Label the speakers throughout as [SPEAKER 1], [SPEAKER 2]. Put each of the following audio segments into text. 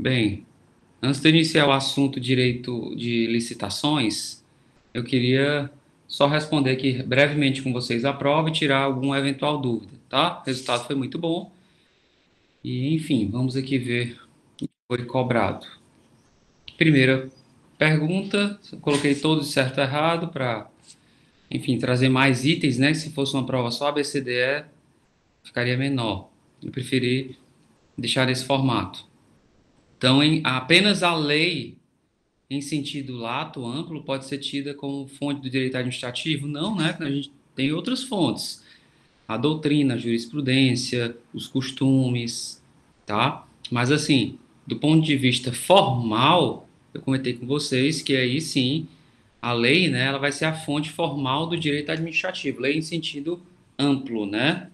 [SPEAKER 1] Bem, antes de iniciar o assunto direito de licitações, eu queria só responder aqui brevemente com vocês a prova e tirar alguma eventual dúvida, tá? O resultado foi muito bom e, enfim, vamos aqui ver o que foi cobrado. Primeira pergunta, eu coloquei todos certo e errado para, enfim, trazer mais itens, né? Se fosse uma prova só ABCDE, ficaria menor. Eu preferi deixar esse formato. Então, apenas a lei em sentido lato, amplo, pode ser tida como fonte do direito administrativo? Não, né? A gente tem outras fontes. A doutrina, a jurisprudência, os costumes, tá? Mas, assim, do ponto de vista formal, eu comentei com vocês que aí sim, a lei, né, ela vai ser a fonte formal do direito administrativo. Lei em sentido amplo, né?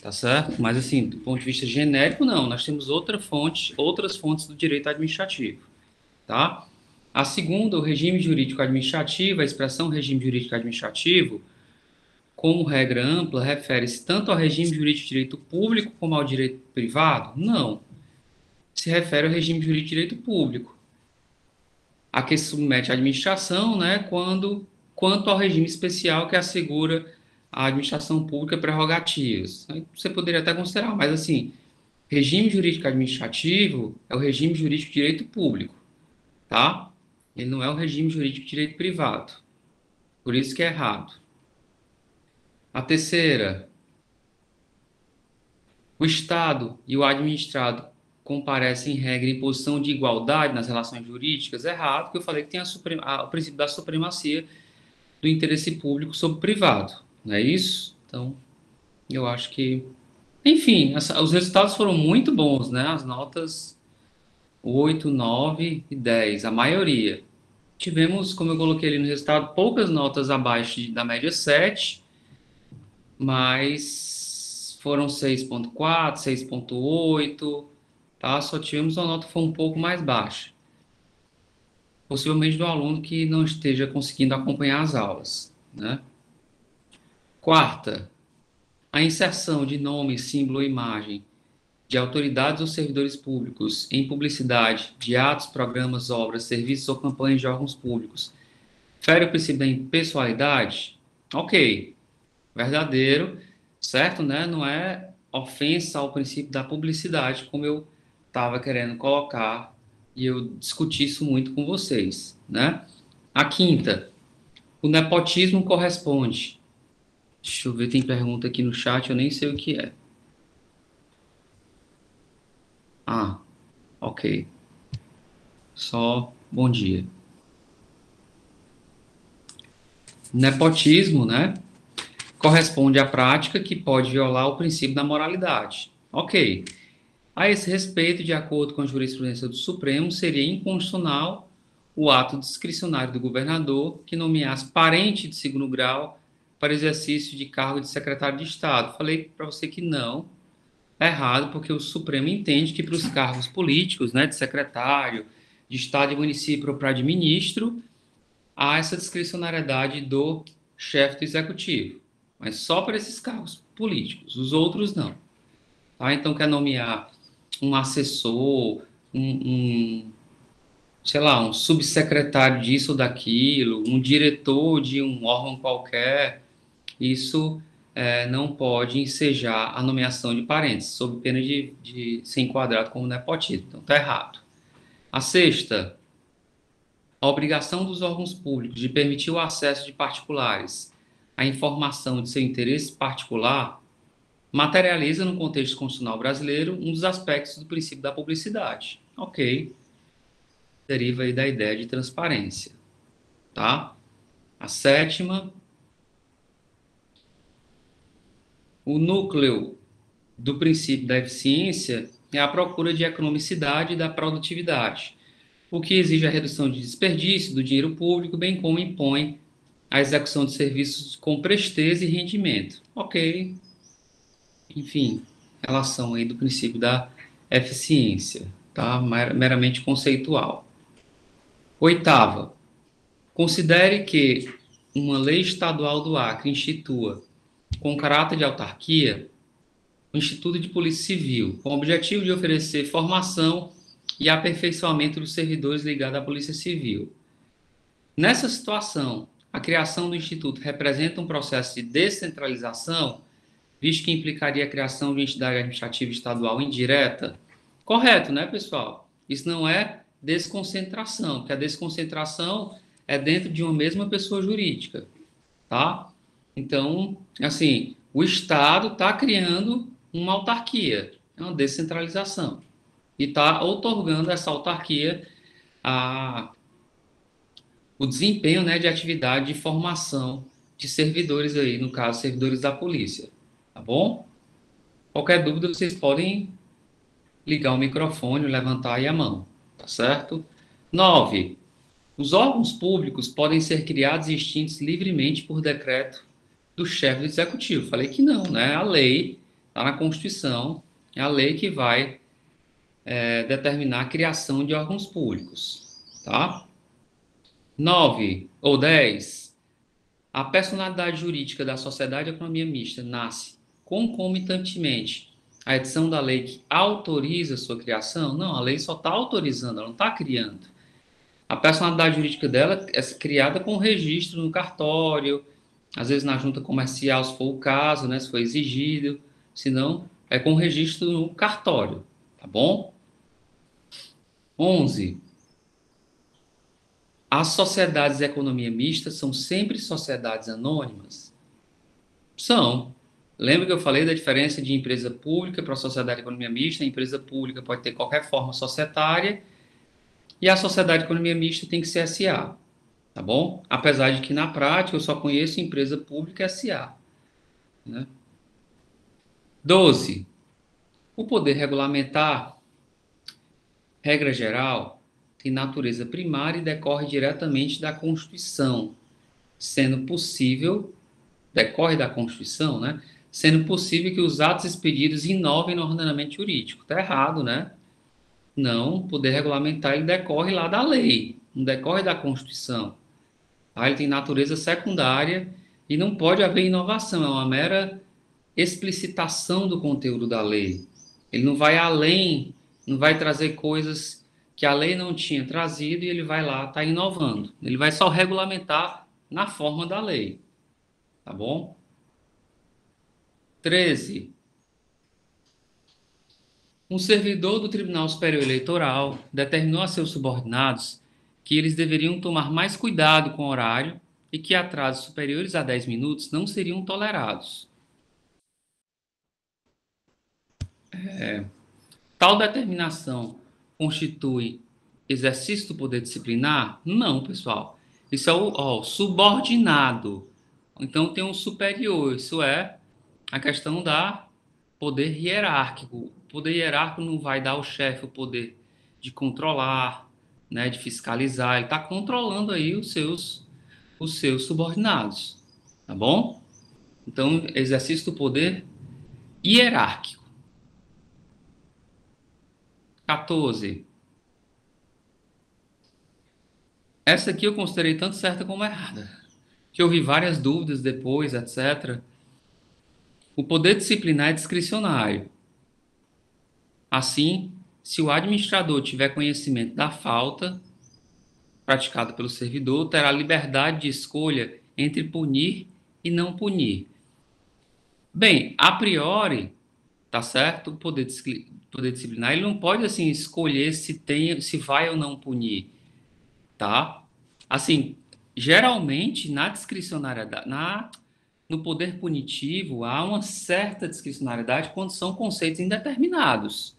[SPEAKER 1] Tá certo? Mas, assim, do ponto de vista genérico, não. Nós temos outras fontes do direito administrativo, tá? A segunda, o regime jurídico administrativo, a expressão regime jurídico administrativo, como regra ampla, refere-se tanto ao regime jurídico de direito público como ao direito privado? Não. Se refere ao regime jurídico de direito público, a que se submete à administração, né, quanto ao regime especial que assegura à administração pública prerrogativas. Você poderia até considerar, mas assim, regime jurídico administrativo é o regime jurídico de direito público, tá? Ele não é o regime jurídico de direito privado. Por isso que é errado. A terceira, o Estado e o administrado comparecem em regra em posição de igualdade nas relações jurídicas. Errado, porque eu falei que tem o princípio da supremacia do interesse público sobre o privado. Não é isso? Então, eu acho que... Enfim, os resultados foram muito bons, né? As notas 8, 9 e 10, a maioria. Tivemos, como eu coloquei ali no resultado, poucas notas abaixo da média 7, mas foram 6,4, 6,8, tá? Só tivemos uma nota que foi um pouco mais baixa, possivelmente do aluno que não esteja conseguindo acompanhar as aulas, né? Quarta, a inserção de nome, símbolo ou imagem de autoridades ou servidores públicos em publicidade de atos, programas, obras, serviços ou campanhas de órgãos públicos fere o princípio da impessoalidade? Ok, verdadeiro, certo, né? Não é ofensa ao princípio da publicidade, como eu estava querendo colocar, e eu discuti isso muito com vocês, né? A quinta, o nepotismo corresponde. Deixa eu ver, tem pergunta aqui no chat, eu nem sei o que é. Ah, ok. Só bom dia. Nepotismo, né? Corresponde à prática que pode violar o princípio da moralidade. Ok. A esse respeito, de acordo com a jurisprudência do Supremo, seria inconstitucional o ato discricionário do governador que nomeasse parente de segundo grau para exercício de cargo de secretário de Estado. Falei para você que não, é errado, porque o Supremo entende que para os cargos políticos, né, de secretário, de Estado e município ou para de ministro, há essa discricionariedade do chefe do executivo, mas só para esses cargos políticos, os outros não. Tá? Então, quer nomear um assessor, sei lá, um subsecretário disso ou daquilo, um diretor de um órgão qualquer, isso não pode ensejar a nomeação de parentes, sob pena de ser enquadrado como nepotismo. Então, está errado. A sexta, a obrigação dos órgãos públicos de permitir o acesso de particulares à informação de seu interesse particular materializa, no contexto constitucional brasileiro, um dos aspectos do princípio da publicidade. Ok, deriva aí da ideia de transparência, tá? A sétima, o núcleo do princípio da eficiência é a procura de economicidade e da produtividade, o que exige a redução de desperdício do dinheiro público, bem como impõe a execução de serviços com presteza e rendimento. Ok, enfim, relação aí do princípio da eficiência, tá? Meramente conceitual. Oitava, considere que uma lei estadual do Acre institua, com caráter de autarquia, o Instituto de Polícia Civil, com o objetivo de oferecer formação e aperfeiçoamento dos servidores ligados à Polícia Civil. Nessa situação, a criação do Instituto representa um processo de descentralização, visto que implicaria a criação de entidade administrativa estadual indireta? Correto, né, pessoal? Isso não é desconcentração, porque a desconcentração é dentro de uma mesma pessoa jurídica, tá? Então, assim, o Estado está criando uma autarquia, é uma descentralização, e está outorgando essa autarquia a o desempenho, né, de atividade de formação de servidores aí, no caso, servidores da polícia, tá bom? Qualquer dúvida, vocês podem ligar o microfone, levantar aí a mão, tá certo? 9. Os órgãos públicos podem ser criados e extintos livremente por decreto do chefe do executivo. Falei que não, né? A lei está na Constituição, é a lei que vai determinar a criação de órgãos públicos, tá? 9 ou 10. A personalidade jurídica da sociedade de economia mista nasce concomitantemente à edição da lei que autoriza a sua criação? Não, a lei só está autorizando, ela não está criando. A personalidade jurídica dela é criada com registro no cartório, às vezes na junta comercial, se for o caso, né, se for exigido, se não, é com registro no cartório, tá bom? 11. As sociedades de economia mista são sempre sociedades anônimas? São. Lembra que eu falei da diferença de empresa pública para a sociedade de economia mista? A empresa pública pode ter qualquer forma societária e a sociedade de economia mista tem que ser SA, tá bom? Apesar de que na prática eu só conheço empresa pública SA, né? 12. O poder regulamentar, regra geral, tem natureza primária e decorre diretamente da Constituição, sendo possível, decorre da Constituição, né? Sendo possível que os atos expedidos inovem no ordenamento jurídico. Está errado, né? Não, o poder regulamentar ele decorre lá da lei, não decorre da Constituição. Tá? Ele tem natureza secundária e não pode haver inovação, é uma mera explicitação do conteúdo da lei. Ele não vai além, não vai trazer coisas que a lei não tinha trazido e ele vai lá, está inovando. Ele vai só regulamentar na forma da lei, tá bom? 13. Um servidor do Tribunal Superior Eleitoral determinou a seus subordinados que eles deveriam tomar mais cuidado com o horário e que atrasos superiores a 10 minutos não seriam tolerados. Tal determinação constitui exercício do poder disciplinar? Não, pessoal. Isso é o subordinado. Então tem um superior. Isso é a questão da poder hierárquico. O poder hierárquico não vai dar ao chefe o poder de controlar, né, de fiscalizar. Ele está controlando aí os seus subordinados, tá bom? Então, exercício do poder hierárquico. 14. Essa aqui eu considerei tanto certa como errada, que eu vi várias dúvidas depois, etc. O poder disciplinar é discricionário. Assim, se o administrador tiver conhecimento da falta praticada pelo servidor, terá liberdade de escolha entre punir e não punir. Bem, a priori, tá certo? O poder disciplinar, ele não pode assim escolher se vai ou não punir, tá? Assim, geralmente na discricionariedade, no poder punitivo, há uma certa discricionariedade quando são conceitos indeterminados.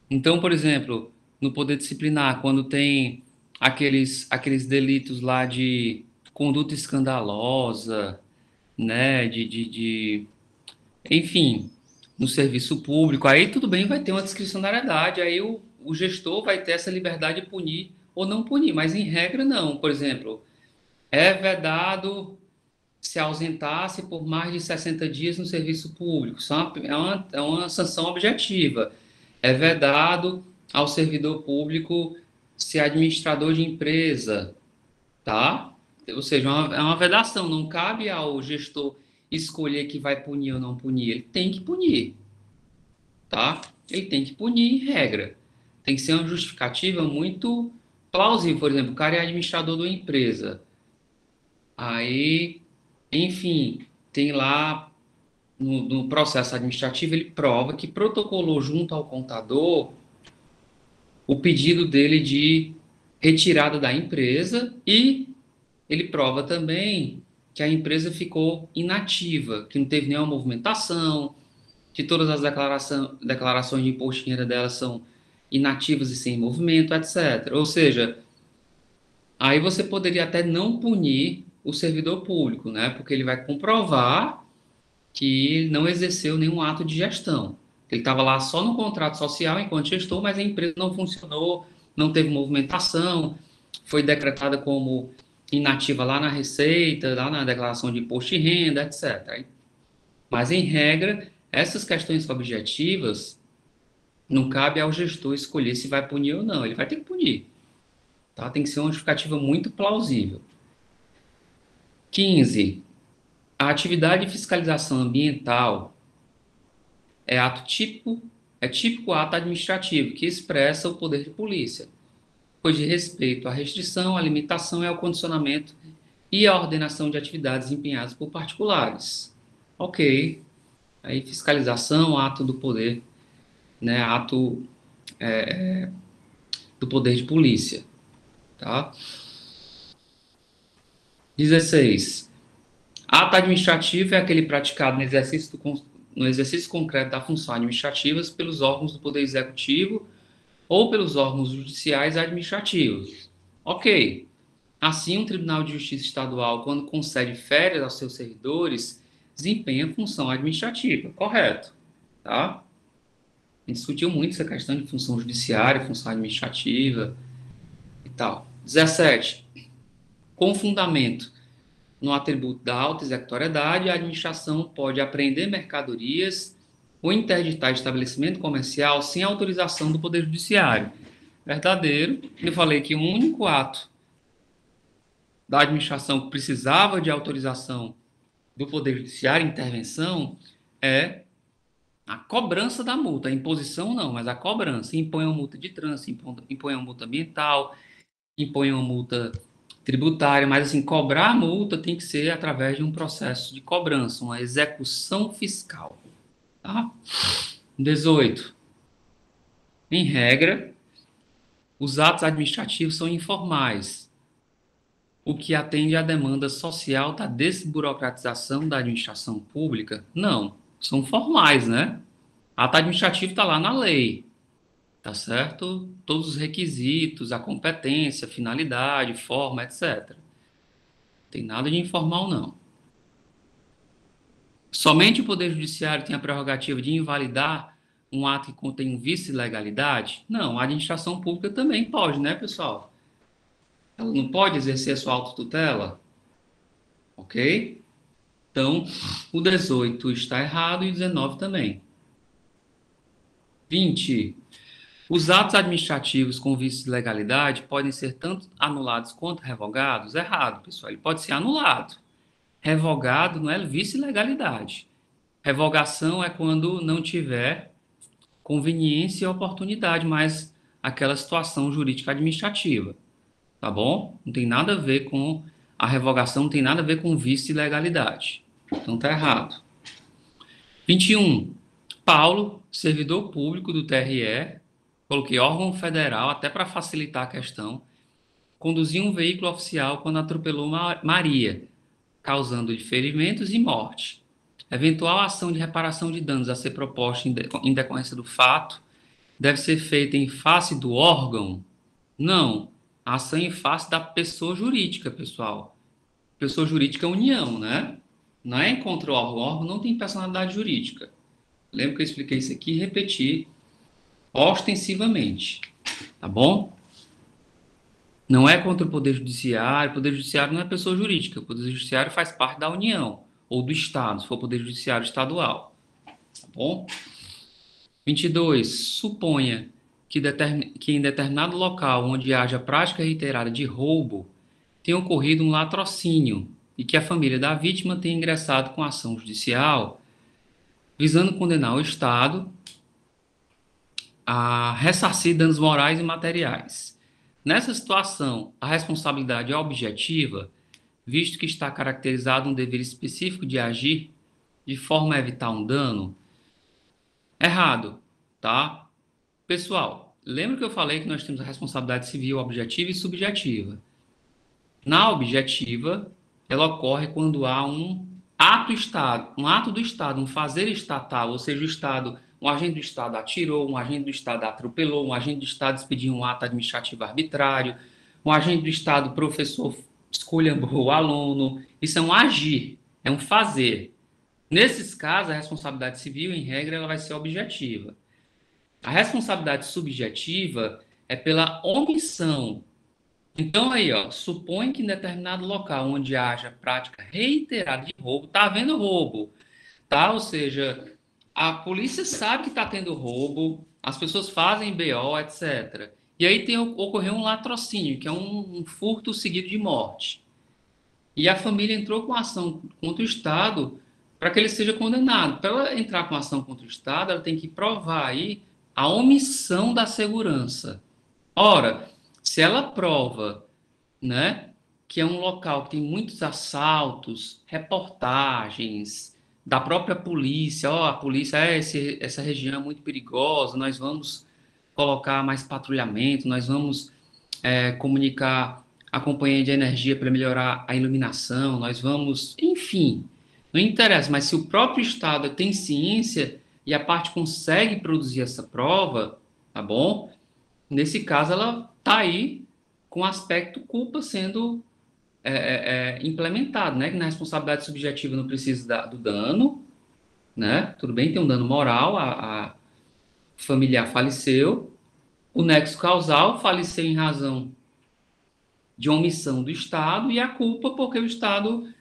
[SPEAKER 1] Então, por exemplo, no poder disciplinar, quando tem aqueles delitos lá de conduta escandalosa, né, enfim, no serviço público, aí tudo bem, vai ter uma discricionariedade, aí o gestor vai ter essa liberdade de punir ou não punir, mas em regra não. Por exemplo, é vedado se ausentasse por mais de 60 dias no serviço público. Isso é uma sanção objetiva. É vedado ao servidor público ser administrador de empresa, tá? Ou seja, é uma vedação. Não cabe ao gestor escolher que vai punir ou não punir. Ele tem que punir, tá? Ele tem que punir em regra. Tem que ser uma justificativa muito plausível. Por exemplo, o cara é administrador de uma empresa. Aí, enfim, tem lá no processo administrativo, ele prova que protocolou junto ao contador o pedido dele de retirada da empresa e ele prova também que a empresa ficou inativa, que não teve nenhuma movimentação, que todas as declarações de imposto de renda dela são inativas e sem movimento, etc. Ou seja, aí você poderia até não punir o servidor público, né? Porque ele vai comprovar que não exerceu nenhum ato de gestão. Ele estava lá só no contrato social enquanto gestor, mas a empresa não funcionou, não teve movimentação, foi decretada como inativa lá na Receita, lá na declaração de imposto de renda, etc. Mas, em regra, essas questões objetivas não cabe ao gestor escolher se vai punir ou não. Ele vai ter que punir. Tá? Tem que ser uma justificativa muito plausível. 15. A atividade de fiscalização ambiental é típico ato administrativo que expressa o poder de polícia, pois de respeito à restrição, à limitação e ao condicionamento e à ordenação de atividades empenhadas por particulares. Ok. Aí fiscalização, ato do poder, né? Ato do poder de polícia, tá? 16. Ato administrativo é aquele praticado no exercício concreto da função administrativa pelos órgãos do Poder Executivo ou pelos órgãos judiciais administrativos. Ok. Assim, um Tribunal de Justiça Estadual, quando concede férias aos seus servidores, desempenha função administrativa. Correto. Tá? A gente discutiu muito essa questão de função judiciária, função administrativa e tal. 17. Com fundamento no atributo da auto-executoriedade, a administração pode apreender mercadorias ou interditar estabelecimento comercial sem autorização do Poder Judiciário. Verdadeiro. Eu falei que o único ato da administração que precisava de autorização do Poder Judiciário, intervenção, é a cobrança da multa. A imposição não, mas a cobrança. Impõe uma multa de trânsito, impõe uma multa ambiental, impõe uma multa tributária, mas assim, cobrar a multa tem que ser através de um processo de cobrança, uma execução fiscal. Tá? 18. Em regra, os atos administrativos são informais, o que atende à demanda social da desburocratização da administração pública? Não, são formais, né? Ato administrativo está lá na lei, tá certo? Todos os requisitos, a competência, finalidade, forma, etc. Não tem nada de informal, não. Somente o Poder Judiciário tem a prerrogativa de invalidar um ato que contém um vício de legalidade? Não, a administração pública também pode, né, pessoal? Ela não pode exercer a sua autotutela? Ok? Então, o 18 está errado e o 19 também. 20. Os atos administrativos com vício de legalidade podem ser tanto anulados quanto revogados? Errado, pessoal. Ele pode ser anulado. Revogado não é vício de legalidade. Revogação é quando não tiver conveniência e oportunidade, mas aquela situação jurídica administrativa. Tá bom? Não tem nada a ver com a revogação, não tem nada a ver com vício de legalidade. Então tá errado. 21. Paulo, servidor público do TRE, coloquei órgão federal, até para facilitar a questão, conduziu um veículo oficial quando atropelou Maria, causando ferimentos e morte. Eventual ação de reparação de danos a ser proposta em decorrência do fato deve ser feita em face do órgão? Não. A ação em face da pessoa jurídica, pessoal. Pessoa jurídica é união, né? Não é contra o órgão. O órgão não tem personalidade jurídica. Lembra que eu expliquei isso aqui e repeti ostensivamente. Tá bom? Não é contra o Poder Judiciário. O Poder Judiciário não é pessoa jurídica. O Poder Judiciário faz parte da União ou do Estado, se for o Poder Judiciário estadual. Tá bom? 22. Suponha que em determinado local onde haja prática reiterada de roubo tenha ocorrido um latrocínio e que a família da vítima tenha ingressado com ação judicial visando condenar o Estado a ressarcir danos morais e materiais. Nessa situação, a responsabilidade é objetiva, visto que está caracterizado um dever específico de agir de forma a evitar um dano? Errado, tá? Pessoal, lembra que eu falei que nós temos a responsabilidade civil objetiva e subjetiva? Na objetiva, ela ocorre quando há um ato do Estado, um fazer estatal, ou seja, o Estado, um agente do Estado atirou, um agente do Estado atropelou, um agente do Estado expediu um ato administrativo arbitrário, um agente do Estado, professor, esculhambou o aluno. Isso é um agir, é um fazer. Nesses casos, a responsabilidade civil, em regra, ela vai ser objetiva. A responsabilidade subjetiva é pela omissão. Então, aí, ó, supõe que em determinado local onde haja prática reiterada de roubo, está havendo roubo, tá? Ou seja, a polícia sabe que está tendo roubo, as pessoas fazem BO, etc. E aí ocorreu um latrocínio, que é um furto seguido de morte. E a família entrou com ação contra o Estado para que ele seja condenado. Para ela entrar com ação contra o Estado, ela tem que provar aí a omissão da segurança. Ora, se ela prova, né, que é um local que tem muitos assaltos, reportagens da própria polícia, ó, a polícia, essa região é muito perigosa, nós vamos colocar mais patrulhamento, nós vamos comunicar a companhia de energia para melhorar a iluminação, nós vamos, enfim, não interessa, mas se o próprio Estado tem ciência e a parte consegue produzir essa prova, tá bom? Nesse caso, ela está aí com o aspecto culpa sendo implementado, né? Que na responsabilidade subjetiva não precisa do dano, né? Tudo bem, tem um dano moral, a familiar faleceu, o nexo causal faleceu em razão de omissão do Estado e a culpa porque o Estado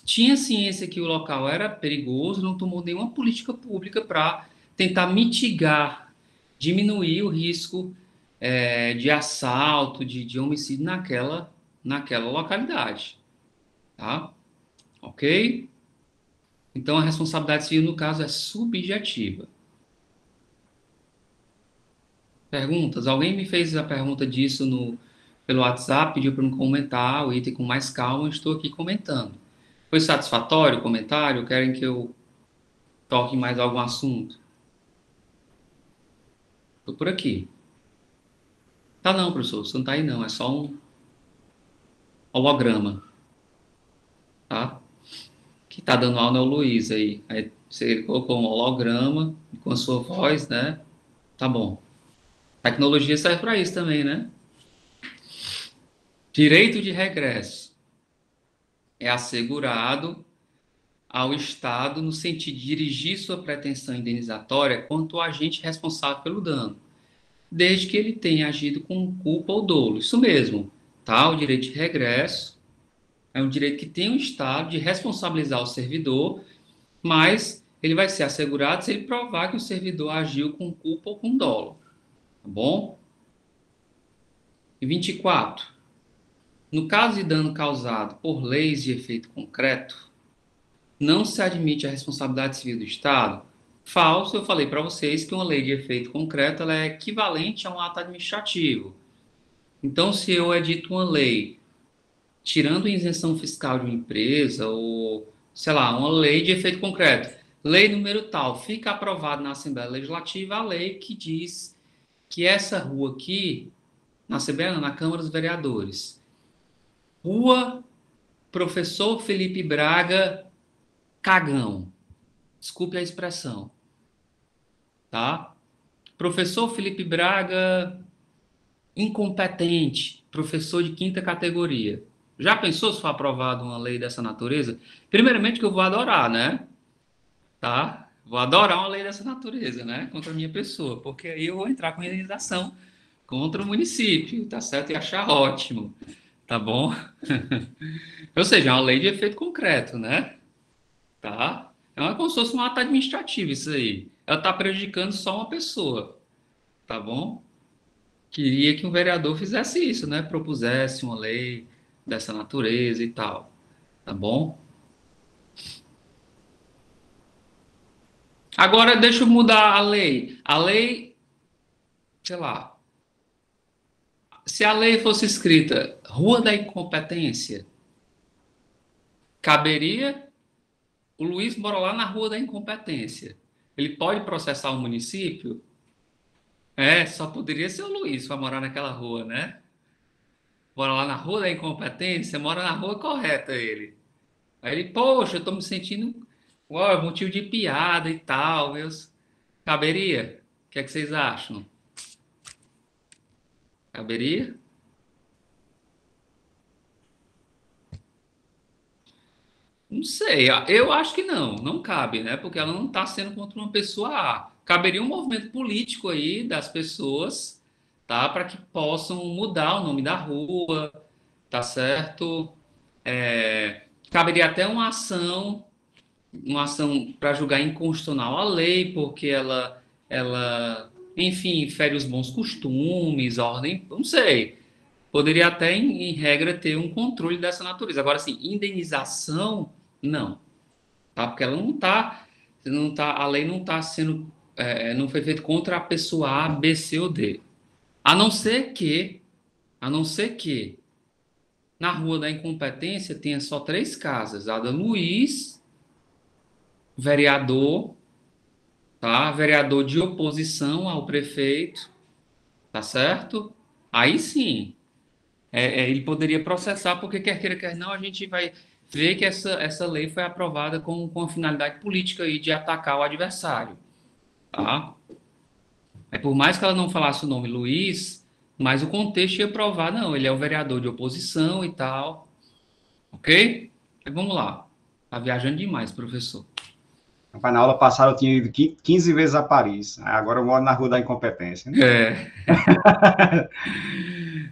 [SPEAKER 1] tinha ciência que o local era perigoso, não tomou nenhuma política pública para tentar mitigar, diminuir o risco de assalto, de homicídio naquela localidade, tá? Ok? Então, a responsabilidade civil, no caso, é subjetiva. Perguntas? Alguém me fez a pergunta disso pelo WhatsApp, pediu para eu comentar o item com mais calma, eu estou aqui comentando. Foi satisfatório o comentário? Querem que eu toque em mais algum assunto? Estou por aqui. Tá não, professor, você não tá aí não, é só um holograma, tá? Que tá dando aula é o Luiz aí. Aí você colocou um holograma com a sua voz, né? Tá bom. Tecnologia serve para isso também, né? Direito de regresso é assegurado ao Estado no sentido de dirigir sua pretensão indenizatória quanto ao agente responsável pelo dano, desde que ele tenha agido com culpa ou dolo. Isso mesmo, tá? O direito de regresso é um direito que tem o Estado de responsabilizar o servidor, mas ele vai ser assegurado se ele provar que o servidor agiu com culpa ou com dolo, tá bom? E 24. No caso de dano causado por leis de efeito concreto, não se admite a responsabilidade civil do Estado? Falso, eu falei para vocês que uma lei de efeito concreto ela é equivalente a um ato administrativo. Então, se eu edito uma lei tirando a isenção fiscal de uma empresa, ou, sei lá, uma lei de efeito concreto, lei número tal, fica aprovada na Assembleia Legislativa a lei que diz que essa rua aqui, na Assembleia, na Câmara dos Vereadores, Rua Professor Felipe Braga Cagão. Desculpe a expressão, tá? Professor Felipe Braga incompetente, professor de quinta categoria. Já pensou se for aprovada uma lei dessa natureza? Primeiramente que eu vou adorar, né? Tá? Vou adorar uma lei dessa natureza, né? Contra a minha pessoa, porque aí eu vou entrar com indenização contra o município, tá certo? E achar ótimo, tá bom? Ou seja, é uma lei de efeito concreto, né? Tá? É uma, como se fosse um ato administrativo isso aí. Ela está prejudicando só uma pessoa, tá bom? Queria que um vereador fizesse isso, né? Propusesse uma lei dessa natureza e tal, tá bom? Agora deixa eu mudar a lei. A lei sei lá, se a lei fosse escrita Rua da Incompetência, caberia o Luiz mora lá na Rua da Incompetência. Ele pode processar o município? É, só poderia ser o Luiz para morar naquela rua, né? Mora lá na Rua da Incompetência, mora na rua correta ele. Aí ele, poxa, eu tô me sentindo, ó, motivo de piada e tal, meus. Caberia? O que é que vocês acham? Caberia? Não sei, eu acho que não, não cabe, né? Porque ela não está sendo contra uma pessoa A. Caberia um movimento político aí das pessoas, tá? Para que possam mudar o nome da rua, tá certo? Caberia até uma ação para julgar inconstitucional a lei, porque ela, enfim, fere os bons costumes, ordem, não sei. Poderia até, em regra, ter um controle dessa natureza. Agora, assim, indenização, não, tá? Porque ela não tá, a lei não está sendo, não foi feita contra a pessoa A, B, C ou D. A não ser que na Rua da Incompetência tenha só três casas: a da Luiz, vereador, tá? Vereador de oposição ao prefeito, tá certo? Aí sim, ele poderia processar, porque quer queira, quer não, a gente vai ver que essa lei foi aprovada com a finalidade política aí de atacar o adversário, tá? Por mais que ela não falasse o nome Luiz, mas o contexto ia provar, não, ele é o vereador de oposição e tal, ok? Vamos lá. Tá viajando demais, professor.
[SPEAKER 2] Rapaz, na aula passada eu tinha ido 15 vezes a Paris. Agora eu moro na Rua da Incompetência, né?
[SPEAKER 1] É,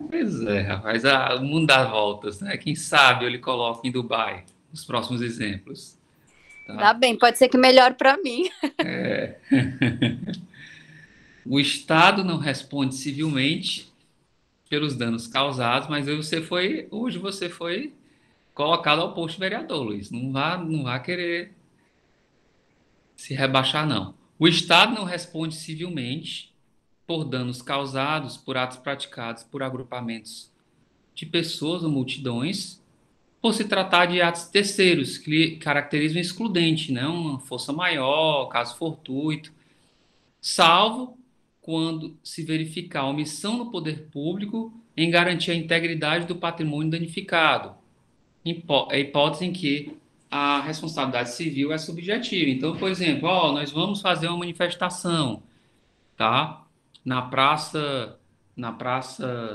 [SPEAKER 1] pois é, rapaz, o mundo dá voltas, né? Quem sabe eu lhe coloco em Dubai, os próximos exemplos,
[SPEAKER 3] Dá
[SPEAKER 1] tá?
[SPEAKER 3] bem, pode ser que melhore para mim.
[SPEAKER 1] O Estado não responde civilmente pelos danos causados, mas hoje você foi colocado ao posto de vereador, Luiz. Não vá querer se rebaixar, não. O Estado não responde civilmente por danos causados por atos praticados por agrupamentos de pessoas ou multidões, por se tratar de atos terceiros, que caracterizam excludente, né? Uma força maior, caso fortuito, salvo quando se verificar a omissão no poder público em garantir a integridade do patrimônio danificado, é a hipótese em que a responsabilidade civil é subjetiva. Então, por exemplo, nós vamos fazer uma manifestação, tá? Na praça,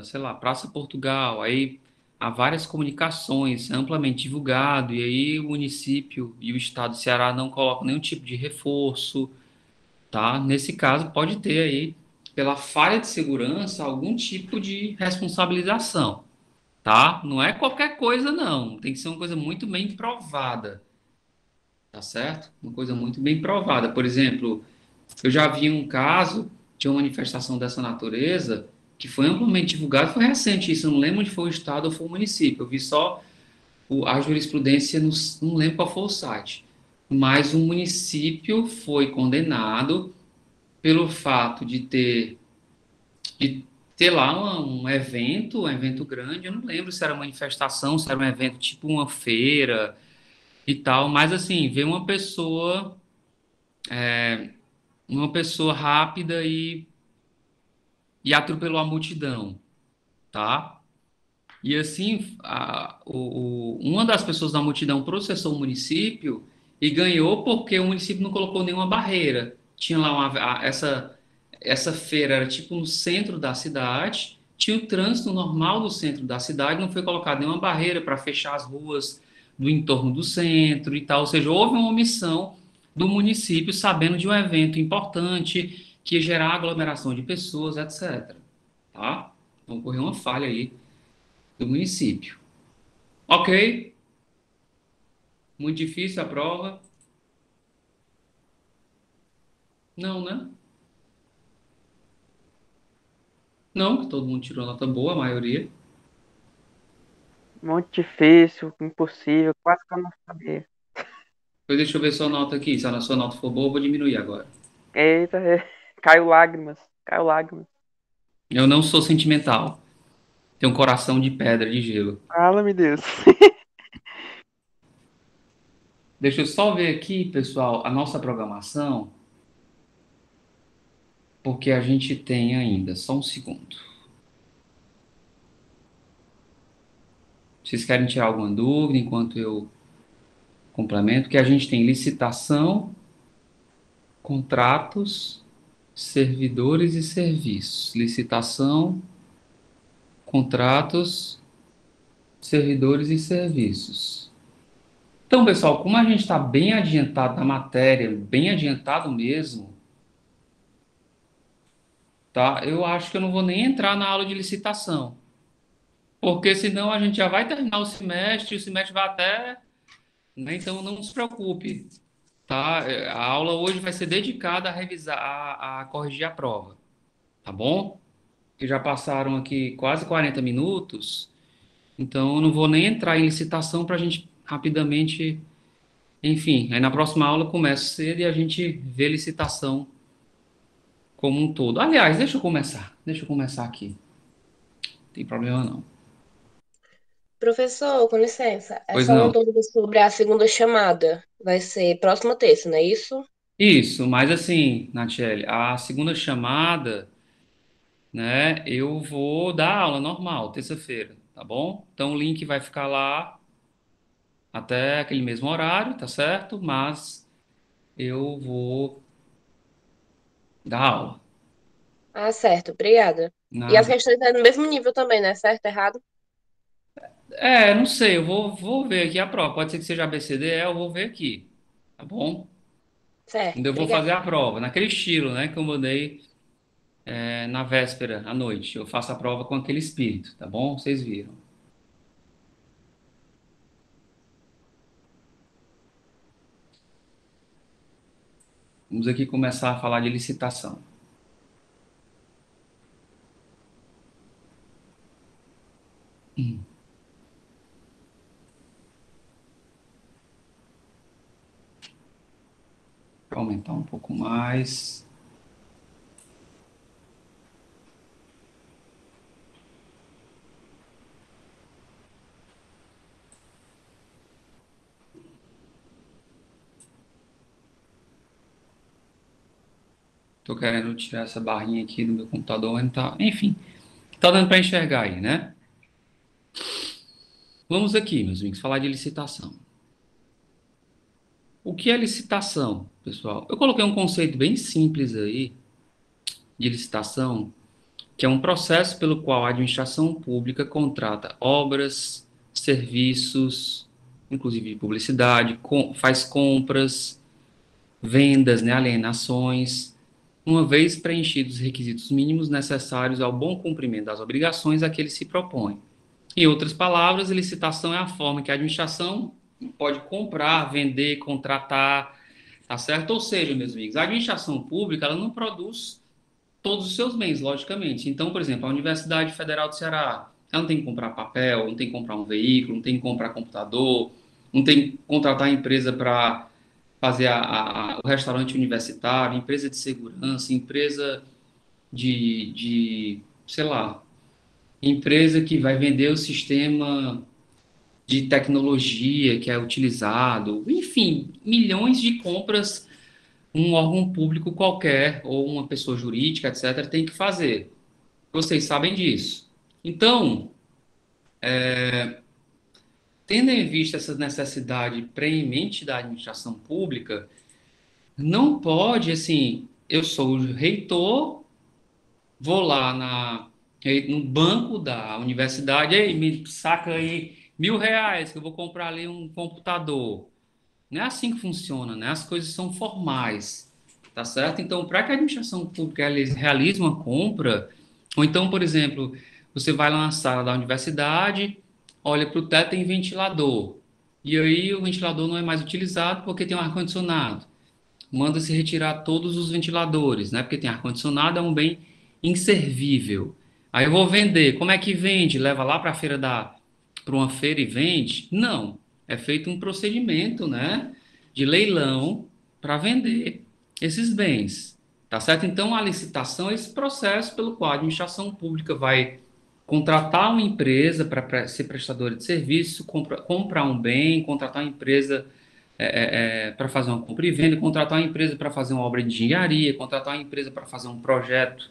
[SPEAKER 1] sei lá, Praça Portugal. Aí há várias comunicações, amplamente divulgado, e aí o município e o estado do Ceará não colocam nenhum tipo de reforço, tá? Nesse caso, pode ter aí, pela falha de segurança, algum tipo de responsabilização, tá? Não é qualquer coisa, não. Tem que ser uma coisa muito bem provada, tá certo? Uma coisa muito bem provada. Por exemplo, eu já vi um caso de uma manifestação dessa natureza que foi amplamente divulgado, foi recente isso, eu não lembro onde foi o estado ou foi o município. Eu vi só a jurisprudência, não lembro qual foi o site. Mas o município foi condenado pelo fato de ter lá um evento grande, eu não lembro se era manifestação, se era um evento tipo uma feira e tal, mas assim, ver uma pessoa rápida e atropelou a multidão, tá? E assim, uma das pessoas da multidão processou o município e ganhou porque o município não colocou nenhuma barreira. Tinha lá essa feira, era tipo no centro da cidade, tinha o trânsito normal do centro da cidade, não foi colocada nenhuma barreira para fechar as ruas do entorno do centro e tal. Ou seja, houve uma omissão do município sabendo de um evento importante que ia gerar aglomeração de pessoas, etc. Tá? Então ocorreu uma falha aí do município. Ok, muito difícil a prova. Não, né? Não, que todo mundo tirou nota boa, a maioria.
[SPEAKER 4] Muito difícil, impossível, quase que eu não sabia.
[SPEAKER 1] Depois deixa eu ver sua nota aqui. Se a sua nota for boa, eu vou diminuir agora.
[SPEAKER 4] Eita, caiu lágrimas, caiu lágrimas.
[SPEAKER 1] Eu não sou sentimental. Tenho um coração de pedra, de gelo.
[SPEAKER 4] Fala-me, Deus.
[SPEAKER 1] Deixa eu só ver aqui, pessoal, a nossa programação, porque a gente tem ainda. Só um segundo. Vocês querem tirar alguma dúvida enquanto eu complemento? Que a gente tem licitação, contratos, servidores e serviços. Licitação, contratos, servidores e serviços. Então, pessoal, como a gente está bem adiantado na matéria, bem adiantado mesmo, tá? Eu acho que eu não vou nem entrar na aula de licitação, porque senão a gente já vai terminar o semestre vai até, né? Então não se preocupe, tá? A aula hoje vai ser dedicada a revisar, a corrigir a prova, tá bom? Que já passaram aqui quase 40 minutos, então eu não vou nem entrar em licitação para a gente rapidamente, enfim, aí na próxima aula começa cedo e a gente vê licitação como um todo. Aliás, deixa eu começar aqui, não tem problema não.
[SPEAKER 5] Professor, com licença, é
[SPEAKER 1] Pois
[SPEAKER 5] só uma
[SPEAKER 1] não.
[SPEAKER 5] dúvida sobre a segunda chamada. Vai ser próxima terça, não é isso?
[SPEAKER 1] Isso, mas assim, Natiele, a segunda chamada, né, eu vou dar aula normal, terça-feira, tá bom? Então o link vai ficar lá até aquele mesmo horário, tá certo? Mas eu vou dar aula.
[SPEAKER 5] Ah, certo, obrigada. E as
[SPEAKER 1] Nada.
[SPEAKER 5] questões é no mesmo nível também, né? Certo, errado?
[SPEAKER 1] Não sei, vou ver aqui a prova. Pode ser que seja ABCDE, eu vou ver aqui, tá bom? Ainda
[SPEAKER 5] Certo,
[SPEAKER 1] eu vou
[SPEAKER 5] obrigada.
[SPEAKER 1] fazer a prova, naquele estilo, né, que eu mandei na véspera, à noite. Eu faço a prova com aquele espírito, tá bom? Vocês viram. Vamos aqui começar a falar de licitação. Vou aumentar um pouco mais. Tô querendo tirar essa barrinha aqui do meu computador, mas não tá. Enfim, tá dando para enxergar aí, né? Vamos aqui, meus amigos, falar de licitação. O que é licitação, pessoal? Eu coloquei um conceito bem simples aí de licitação, que é um processo pelo qual a administração pública contrata obras, serviços, inclusive publicidade, faz compras, vendas, né, alienações, uma vez preenchidos os requisitos mínimos necessários ao bom cumprimento das obrigações a que ele se propõe. Em outras palavras, a licitação é a forma que a administração pode comprar, vender, contratar, tá certo? Ou seja, meus amigos, a administração pública, ela não produz todos os seus bens, logicamente. Então, por exemplo, a Universidade Federal do Ceará, ela não tem que comprar papel, não tem que comprar um veículo, não tem que comprar computador, não tem que contratar empresa para fazer o restaurante universitário, empresa de segurança, empresa sei lá, empresa que vai vender o sistema de tecnologia que é utilizado, enfim, milhões de compras um órgão público qualquer ou uma pessoa jurídica, etc., tem que fazer. Vocês sabem disso. Então, tendo em vista essa necessidade preemente da administração pública, não pode, assim, eu sou o reitor, vou lá no banco da universidade, aí me saca aí R$ 1.000 que eu vou comprar ali um computador. Não é assim que funciona, né? As coisas são formais, tá certo? Então, para que a administração pública realize uma compra, ou então, por exemplo, você vai lá na sala da universidade, olha para o teto, tem ventilador, e aí o ventilador não é mais utilizado porque tem um ar-condicionado. Manda-se retirar todos os ventiladores, né? Porque tem ar-condicionado, é um bem inservível. Aí eu vou vender. Como é que vende? Leva lá para uma feira e vende? Não. É feito um procedimento, né, de leilão para vender esses bens. Tá certo? Então, a licitação é esse processo pelo qual a administração pública vai contratar uma empresa para ser prestadora de serviço, comprar um bem, contratar uma empresa para fazer uma compra e venda, contratar uma empresa para fazer uma obra de engenharia, contratar uma empresa para fazer um projeto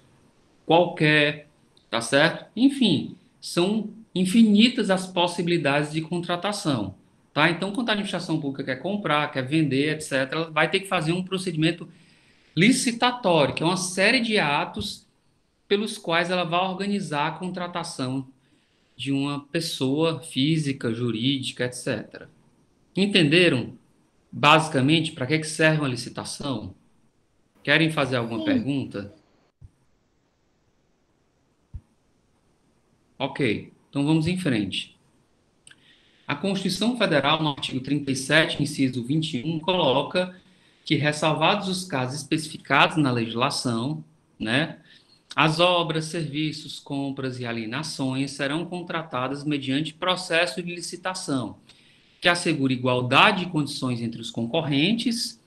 [SPEAKER 1] qualquer, tá certo? Enfim, são infinitas as possibilidades de contratação, tá? Então, quando a administração pública quer comprar, quer vender, etc., ela vai ter que fazer um procedimento licitatório, que é uma série de atos pelos quais ela vai organizar a contratação de uma pessoa física, jurídica, etc. Entenderam, basicamente, para que serve uma licitação? Querem fazer alguma
[SPEAKER 6] Sim.
[SPEAKER 1] pergunta? Ok, então vamos em frente. A Constituição Federal, no artigo 37, inciso 21, coloca que, ressalvados os casos especificados na legislação, né, as obras, serviços, compras e alienações serão contratadas mediante processo de licitação, que assegure igualdade de condições entre os concorrentes,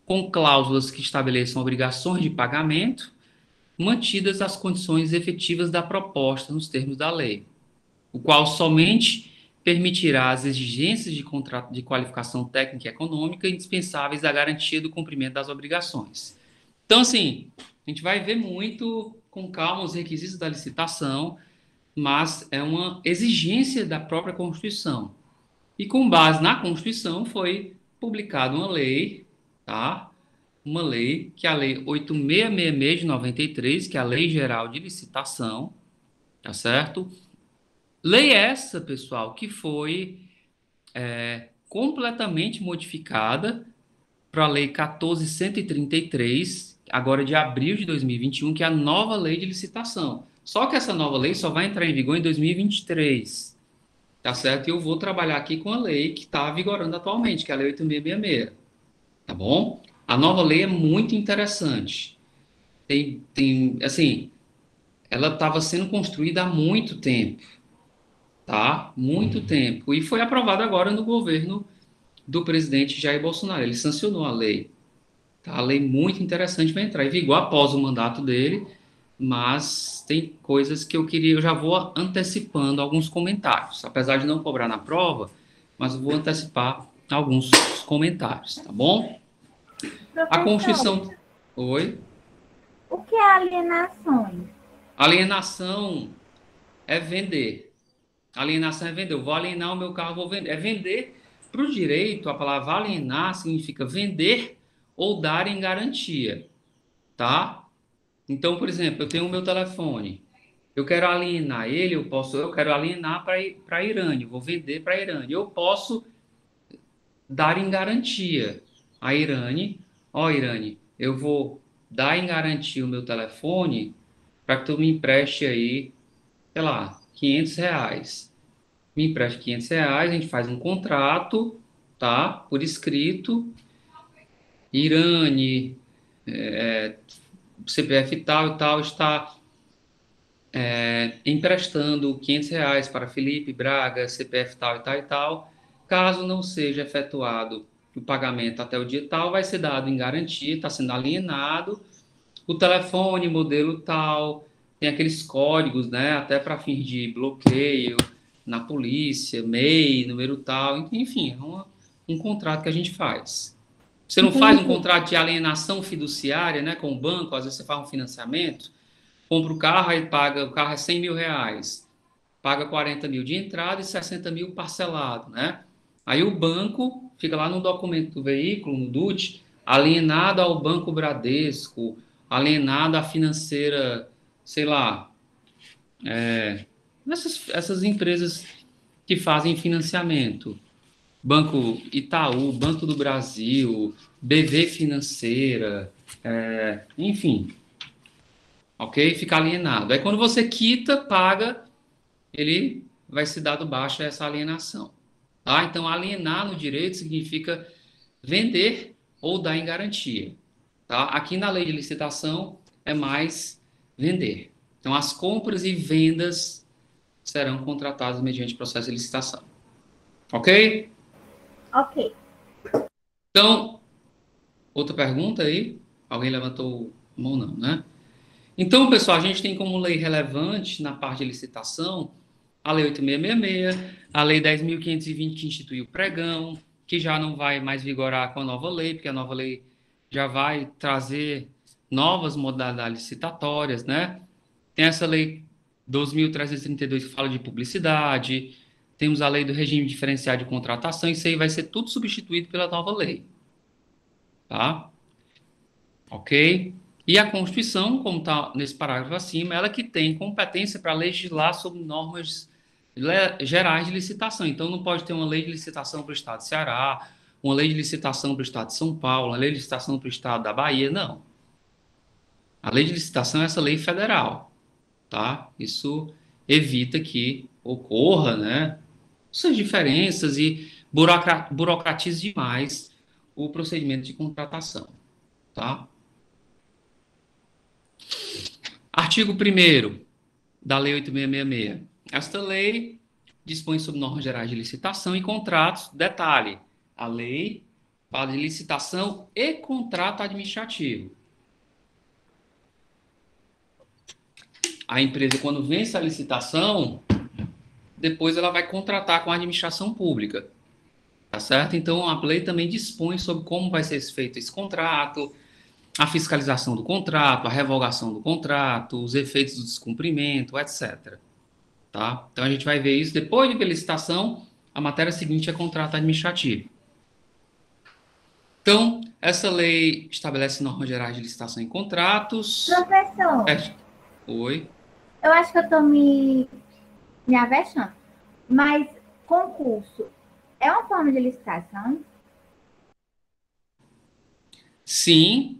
[SPEAKER 1] com cláusulas que estabeleçam obrigações de pagamento, mantidas as condições efetivas da proposta nos termos da lei, o qual somente permitirá as exigências de contrato de qualificação técnica e econômica indispensáveis à garantia do cumprimento das obrigações. Então, assim, a gente vai ver muito com calma os requisitos da licitação, mas é uma exigência da própria Constituição. E com base na Constituição foi publicada uma lei, tá? Uma lei, que é a Lei 8666 de 93, que é a Lei Geral de Licitação, tá certo? Lei essa, pessoal, que foi completamente modificada para a Lei 14.133, agora de abril de 2021, que é a nova Lei de Licitação. Só que essa nova lei só vai entrar em vigor em 2023, tá certo? E eu vou trabalhar aqui com a lei que está vigorando atualmente, que é a Lei 8666, tá bom? A nova lei é muito interessante. Assim, ela estava sendo construída há muito tempo, tá? Muito tempo. E foi aprovada agora no governo do presidente Jair Bolsonaro. Ele sancionou a lei. Tá? A lei muito interessante vai entrar em vigor após o mandato dele, mas tem coisas que eu já vou antecipando alguns comentários. Apesar de não cobrar na prova, mas eu vou antecipar alguns comentários, tá bom? A
[SPEAKER 6] Professor,
[SPEAKER 1] Constituição... Oi?
[SPEAKER 6] o que é alienações?
[SPEAKER 1] Alienação é vender. Alienação é vender. Eu vou alienar o meu carro, vou vender. É vender para o direito, a palavra alienar significa vender ou dar em garantia, tá? Então, por exemplo, eu tenho o meu telefone. Eu quero alienar ele, eu quero alienar para a Irânia, eu vou vender para a Irânia. Eu posso dar em garantia a Irânia, ó Irânia, eu vou dar em garantia o meu telefone para que tu me empreste aí, sei lá, R$ 500. Me empreste R$ 500, a gente faz um contrato, tá? Por escrito, Irane, CPF tal e tal, está emprestando R$ 500 para Felipe Braga, CPF tal e tal e tal. Caso não seja efetuado o pagamento até o dia tal, vai ser dado em garantia, está sendo alienado. O telefone, modelo tal, tem aqueles códigos, né? Até para fins de bloqueio na polícia, MEI, número tal, enfim, um contrato que a gente faz. Você não faz um contrato de alienação fiduciária, né, com o banco, às vezes você faz um financiamento, compra o carro, aí paga, o carro é R$ 100.000, paga 40 mil de entrada e 60 mil parcelado, né? Aí o banco fica lá no documento do veículo, no DUT, alienado ao Banco Bradesco, alienado à financeira, sei lá, essas empresas que fazem financiamento. Banco Itaú, Banco do Brasil, BV Financeira, enfim, ok? Fica alienado. Aí quando você quita, paga, ele vai ser dado baixa essa alienação. Tá? Então, alienar no direito significa vender ou dar em garantia. Tá? Aqui na lei de licitação é mais vender. Então, as compras e vendas serão contratadas mediante processo de licitação. Ok?
[SPEAKER 6] Ok.
[SPEAKER 1] Então, outra pergunta aí? Alguém levantou ou não, né? Então, pessoal, a gente tem como lei relevante na parte de licitação a Lei 8666, a Lei 10.520 que institui o pregão, que já não vai mais vigorar com a nova lei, porque a nova lei já vai trazer novas modalidades licitatórias, né? Tem essa Lei 12.332 que fala de publicidade, temos a Lei do Regime Diferenciado de Contratação, isso aí vai ser tudo substituído pela nova lei, tá? Ok? E a Constituição, como está nesse parágrafo acima, ela que tem competência para legislar sobre normas gerais de licitação. Então, não pode ter uma lei de licitação para o Estado do Ceará, uma lei de licitação para o Estado de São Paulo, uma lei de licitação para o Estado da Bahia, não. A lei de licitação é essa lei federal, tá? Isso evita que ocorra, né, essas diferenças e burocratize demais o procedimento de contratação, tá? Artigo 1º da Lei 8666. Esta lei dispõe sobre normas gerais de licitação e contratos. Detalhe, a lei fala de licitação e contrato administrativo. A empresa, quando vence a licitação, depois ela vai contratar com a administração pública, tá certo? Então, a lei também dispõe sobre como vai ser feito esse contrato, a fiscalização do contrato, a revogação do contrato, os efeitos do descumprimento, etc. Tá? Então, a gente vai ver isso depois de ver licitação. A matéria seguinte é contrato administrativo. Então, essa lei estabelece normas gerais de licitação em contratos.
[SPEAKER 6] Professor,
[SPEAKER 1] Oi.
[SPEAKER 6] eu acho que eu estou me avexando, mas concurso é uma forma de licitação?
[SPEAKER 1] Sim,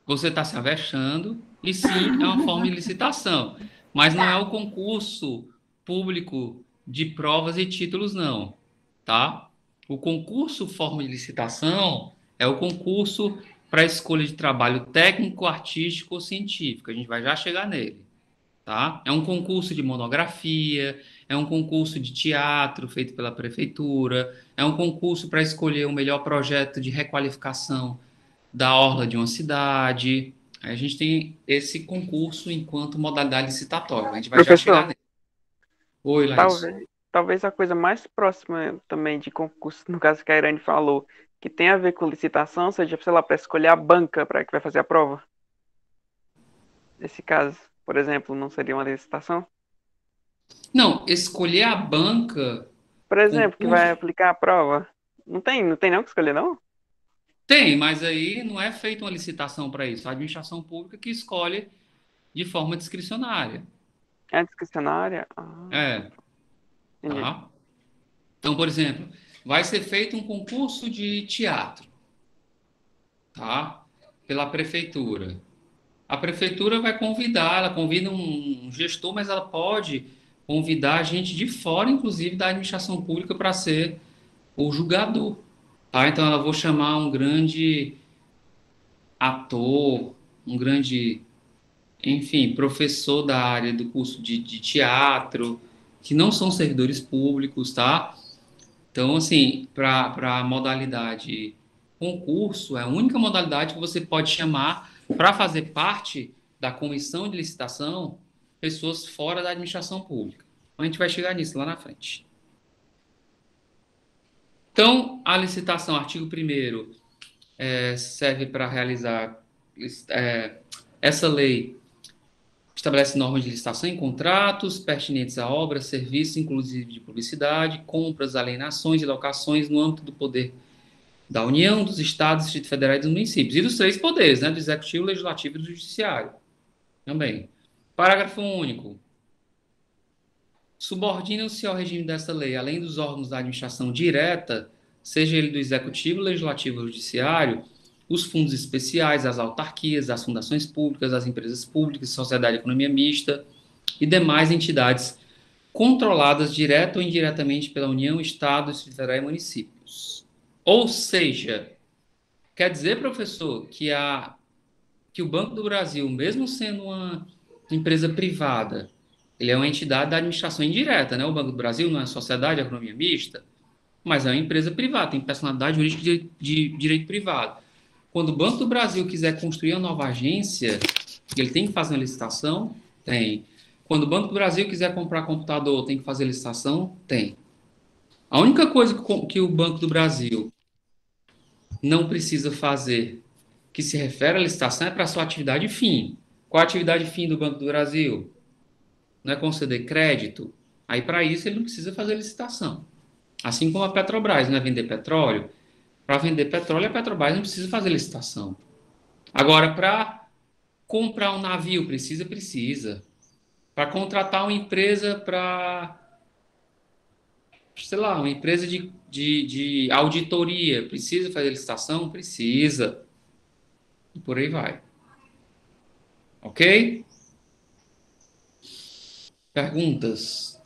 [SPEAKER 1] você está se avexando, e sim, é uma forma de licitação. Mas não é o concurso público de provas e títulos, não, tá? O concurso forma de licitação é o concurso para escolha de trabalho técnico, artístico ou científico. A gente vai já chegar nele, tá? É um concurso de monografia, é um concurso de teatro feito pela prefeitura, é um concurso para escolher o melhor projeto de requalificação da orla de uma cidade. Aí a gente tem esse concurso enquanto modalidade licitatória. A gente vai já chegar
[SPEAKER 4] Professor,
[SPEAKER 1] nele. Oi, Larissa.
[SPEAKER 4] talvez a coisa mais próxima também de concurso, no caso que a Irane falou, que tem a ver com licitação, seja, sei lá, para escolher a banca para que vai fazer a prova. Nesse caso, por exemplo, não seria uma licitação?
[SPEAKER 1] Não, escolher a banca,
[SPEAKER 4] Por exemplo, que vai
[SPEAKER 1] concurso,
[SPEAKER 4] aplicar a prova. Não tem não que escolher, não?
[SPEAKER 1] tem, mas aí não é feita uma licitação para isso. A administração pública que escolhe de forma discricionária.
[SPEAKER 4] É discricionária?
[SPEAKER 1] É,
[SPEAKER 4] Entendi.
[SPEAKER 1] tá? Então, por exemplo, vai ser feito um concurso de teatro, tá? Pela prefeitura. A prefeitura vai convidar, ela convida um gestor, mas ela pode convidar gente de fora, inclusive da administração pública, para ser o julgador, tá? Então, ela vou chamar um grande ator, um grande, enfim, professor da área do curso de teatro, que não são servidores públicos, tá? Então, assim, para a modalidade concurso, é a única modalidade que você pode chamar para fazer parte da comissão de licitação pessoas fora da administração pública. A gente vai chegar nisso lá na frente. Então, a licitação, artigo 1º, serve para realizar. Essa lei estabelece normas de licitação em contratos pertinentes a obras, serviços, inclusive de publicidade, compras, alienações e locações no âmbito do poder da União, dos Estados, do Distrito Federal e dos municípios. E dos 3 poderes, né? Do Executivo, Legislativo e do Judiciário. Também. Parágrafo único. Subordinam-se ao regime desta lei, além dos órgãos da administração direta, seja ele do Executivo, Legislativo ou Judiciário, os fundos especiais, as autarquias, as fundações públicas, as empresas públicas, sociedade de economia mista e demais entidades controladas direta ou indiretamente pela União, Estado, Distrito Federal e municípios. Ou seja, quer dizer, professor, que o Banco do Brasil, mesmo sendo uma empresa privada, ele é uma entidade da administração indireta, né? O Banco do Brasil não é sociedade de economia mista, mas é uma empresa privada, tem personalidade jurídica de direito privado. Quando o Banco do Brasil quiser construir uma nova agência, ele tem que fazer uma licitação? Tem. Quando o Banco do Brasil quiser comprar computador, tem que fazer licitação? Tem. A única coisa que o Banco do Brasil não precisa fazer, que se refere à licitação, é para a sua atividade fim. Qual a atividade fim do Banco do Brasil? Não é conceder crédito? Aí, para isso, ele não precisa fazer licitação. Assim como a Petrobras, não é vender petróleo? Para vender petróleo, a Petrobras não precisa fazer licitação. Agora, para comprar um navio, precisa. Para contratar uma empresa para, sei lá, uma empresa de auditoria, precisa fazer licitação? Precisa. E por aí vai. Ok? Perguntas?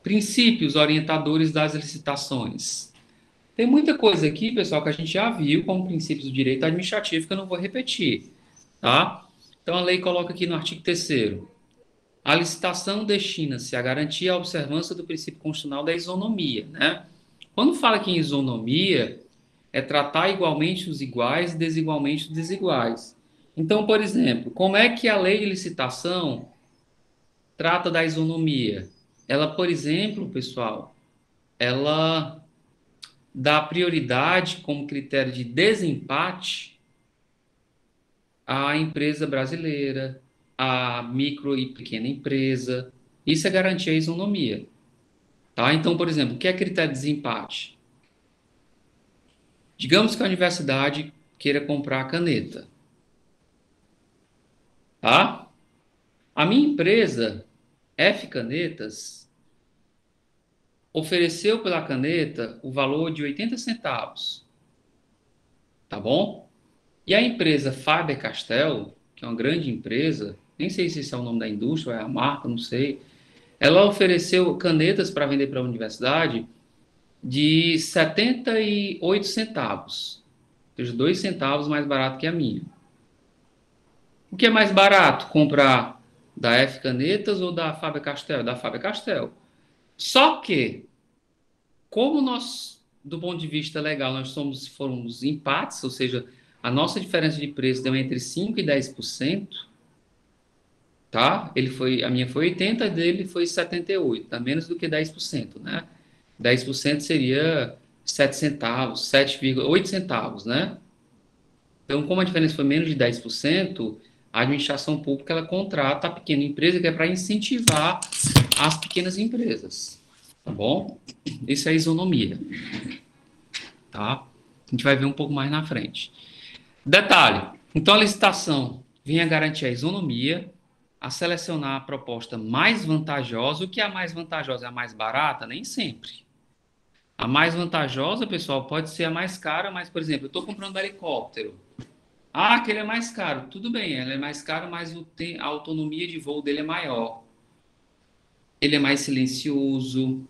[SPEAKER 1] Princípios orientadores das licitações. Tem muita coisa aqui, pessoal, que a gente já viu como princípios do direito administrativo, que eu não vou repetir, tá? Então, a lei coloca aqui no artigo 3º. A licitação destina-se a garantir a observância do princípio constitucional da isonomia, né? Quando fala aqui em isonomia, é tratar igualmente os iguais e desigualmente os desiguais. Então, por exemplo, como é que a lei de licitação trata da isonomia? Ela, por exemplo, pessoal, ela dá prioridade como critério de desempate à empresa brasileira, à micro e pequena empresa. Isso é garantir a isonomia. Tá? Então, por exemplo, o que é critério de desempate? Digamos que a universidade queira comprar a caneta. Tá? A minha empresa, F Canetas, ofereceu pela caneta o valor de 80 centavos. Tá bom? E a empresa Faber-Castell, que é uma grande empresa, nem sei se esse é o nome da indústria, é a marca, não sei, ela ofereceu canetas para vender para a universidade de 78 centavos. Ou seja, 2 centavos mais barato que a minha. O que é mais barato? Comprar da F Canetas ou da Faber-Castell? Da Faber-Castell. Só que, como nós, do ponto de vista legal, nós fomos empates, ou seja, a nossa diferença de preço deu entre 5% e 10%, tá? A minha foi 80%, a dele foi 78%, dá menos do que 10%, né? 10% seria 7 centavos, 7,8 centavos, né? Então, como a diferença foi menos de 10%, a administração pública ela contrata a pequena empresa, que é para incentivar as pequenas empresas. Tá bom? Isso é isonomia. Tá? A gente vai ver um pouco mais na frente. Detalhe. Então, a licitação vinha garantir a isonomia, a selecionar a proposta mais vantajosa. O que é a mais vantajosa? É a mais barata? Nem sempre. A mais vantajosa, pessoal, pode ser a mais cara, mas, por exemplo, eu estou comprando um helicóptero. Ah, aquele é mais caro. Tudo bem, ele é mais caro, mas a autonomia de voo dele é maior. Ele é mais silencioso,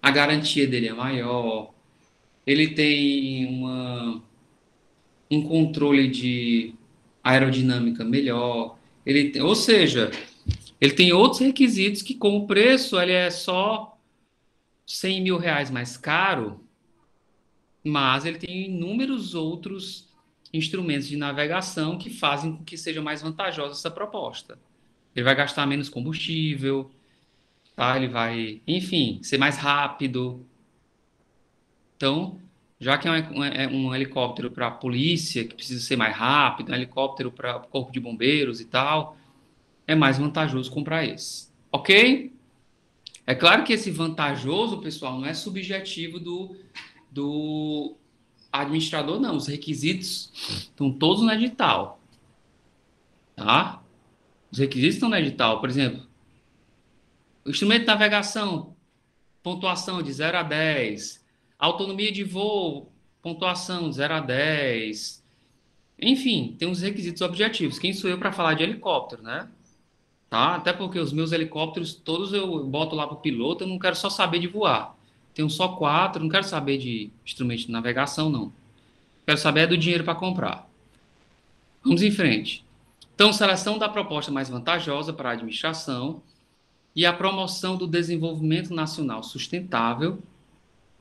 [SPEAKER 1] a garantia dele é maior, ele tem um controle de aerodinâmica melhor, ou seja, ele tem outros requisitos que, com o preço, ele é só 100 mil reais mais caro, mas ele tem inúmeros outros instrumentos de navegação que fazem com que seja mais vantajosa essa proposta. Ele vai gastar menos combustível, tá? Ele vai, enfim, ser mais rápido. Então, já que é um helicóptero para a polícia, que precisa ser mais rápido, um helicóptero para o corpo de bombeiros e tal, é mais vantajoso comprar esse. Ok? É claro que esse vantajoso, pessoal, não é subjetivo do administrador, não. Os requisitos estão todos no edital. Tá? Os requisitos estão no edital. Por exemplo, o instrumento de navegação, pontuação de 0 a 10. Autonomia de voo, pontuação de 0 a 10. Enfim, tem uns requisitos objetivos. Quem sou eu para falar de helicóptero, né? Tá? Até porque os meus helicópteros, todos eu boto lá para o piloto, eu não quero só saber de voar. Tenho só 4, não quero saber de instrumento de navegação, não. Quero saber do dinheiro para comprar. Vamos em frente. Então, seleção da proposta mais vantajosa para a administração e a promoção do desenvolvimento nacional sustentável,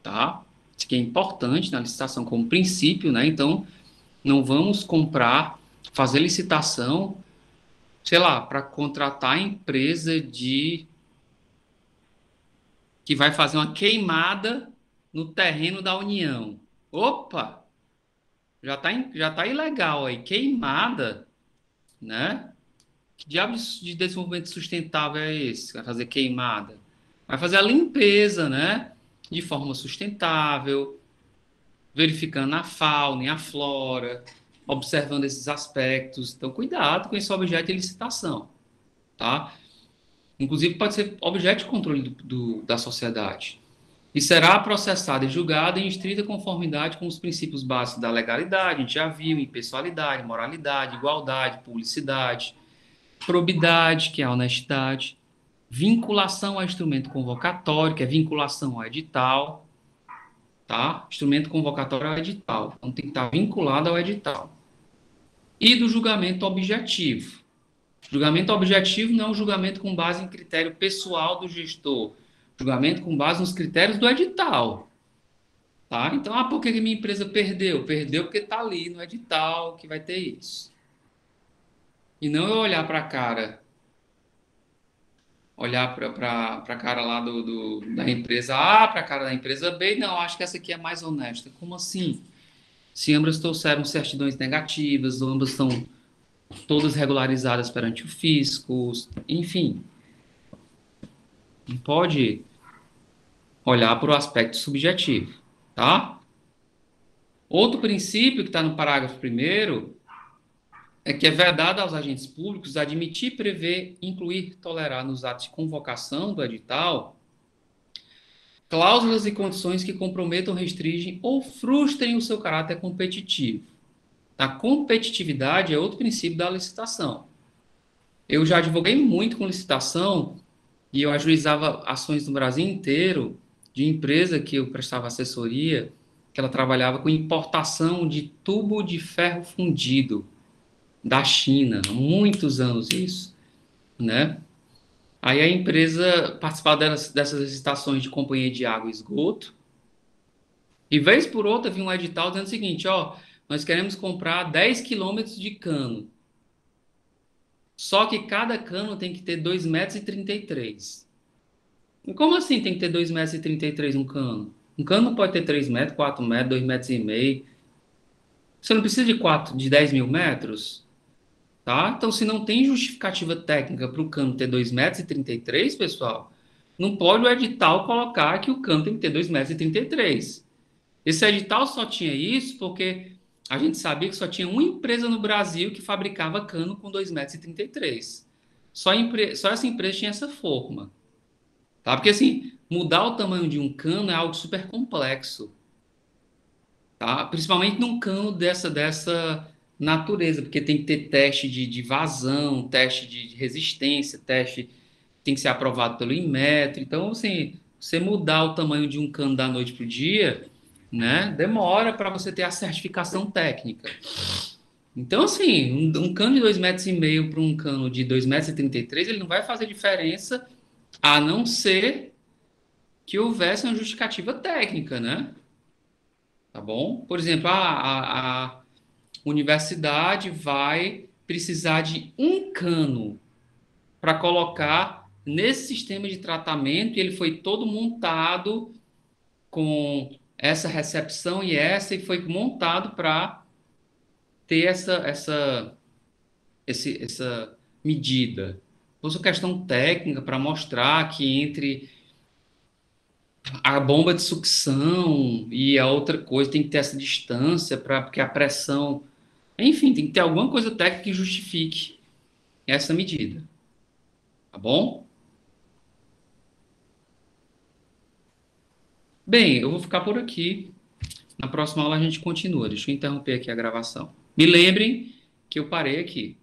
[SPEAKER 1] tá? Isso que é importante na licitação como princípio, né? Então, Não vamos comprar, fazer licitação, sei lá, para contratar a empresa que vai fazer uma queimada no terreno da União. Opa, já tá ilegal aí, queimada, né? Que diabo de desenvolvimento sustentável é esse? Vai fazer queimada? Vai fazer a limpeza, né? De forma sustentável, verificando a fauna e a flora, observando esses aspectos. Então, cuidado com esse objeto de licitação, tá? Inclusive, pode ser objeto de controle da sociedade. E será processado e julgado em estrita conformidade com os princípios básicos da legalidade, a gente já viu, impessoalidade, moralidade, igualdade, publicidade, probidade, que é a honestidade, vinculação ao instrumento convocatório, que é vinculação ao edital, tá? Instrumento convocatório ao edital, então tem que estar vinculado ao edital. E do julgamento objetivo. Julgamento objetivo não é um julgamento com base em critério pessoal do gestor, julgamento com base nos critérios do edital, tá? Então, por que minha empresa perdeu? Perdeu porque está ali no edital que vai ter isso. E não eu olhar para a cara, olhar para a cara lá da empresa A, para a cara da empresa B, não, acho que essa aqui é mais honesta. Como assim? Se ambas trouxeram certidões negativas, ambas estão todas regularizadas perante o fisco, enfim. Não pode olhar para o aspecto subjetivo, tá? Outro princípio que está no parágrafo 1º é que é vedado aos agentes públicos admitir, prever, incluir, tolerar nos atos de convocação do edital cláusulas e condições que comprometam, restringem ou frustrem o seu caráter competitivo. A competitividade é outro princípio da licitação. Eu já advoguei muito com licitação e eu ajuizava ações no Brasil inteiro de empresa que eu prestava assessoria, que ela trabalhava com importação de tubo de ferro fundido da China, há muitos anos isso, né? Aí a empresa participava dessas licitações de companhia de água e esgoto, e vez por outra vinha um edital dizendo o seguinte, ó, nós queremos comprar 10 quilômetros de cano, só que cada cano tem que ter 2,33 m. E como assim tem que ter 2,33 m um cano? Um cano não pode ter 3 metros, 4 metros, 2,5 m. Você não precisa de 10 mil metros? Tá? Então, se não tem justificativa técnica para o cano ter 2,33 m, pessoal, não pode o edital colocar que o cano tem que ter 2,33 m. Esse edital só tinha isso porque a gente sabia que só tinha uma empresa no Brasil que fabricava cano com 2,33 m. Só essa empresa tinha essa forma. Tá? Porque, assim, mudar o tamanho de um cano é algo super complexo. Tá? Principalmente num cano dessa natureza, porque tem que ter teste de vazão, teste de resistência, teste tem que ser aprovado pelo Inmetro. Então, assim, você mudar o tamanho de um cano da noite para o dia, né, demora para você ter a certificação técnica. Então, assim, um cano de 2,5 m para um cano de 2,33 m, ele não vai fazer diferença a não ser que houvesse uma justificativa técnica, né? Tá bom? Por exemplo, a universidade vai precisar de um cano para colocar nesse sistema de tratamento, e ele foi todo montado com essa recepção e foi montado para ter essa medida. Fosse uma questão técnica para mostrar que entre a bomba de sucção e a outra coisa tem que ter essa distância porque a pressão, enfim, tem que ter alguma coisa técnica que justifique essa medida. Tá bom? Bem, eu vou ficar por aqui. Na próxima aula a gente continua. Deixa eu interromper aqui a gravação. Me lembrem que eu parei aqui.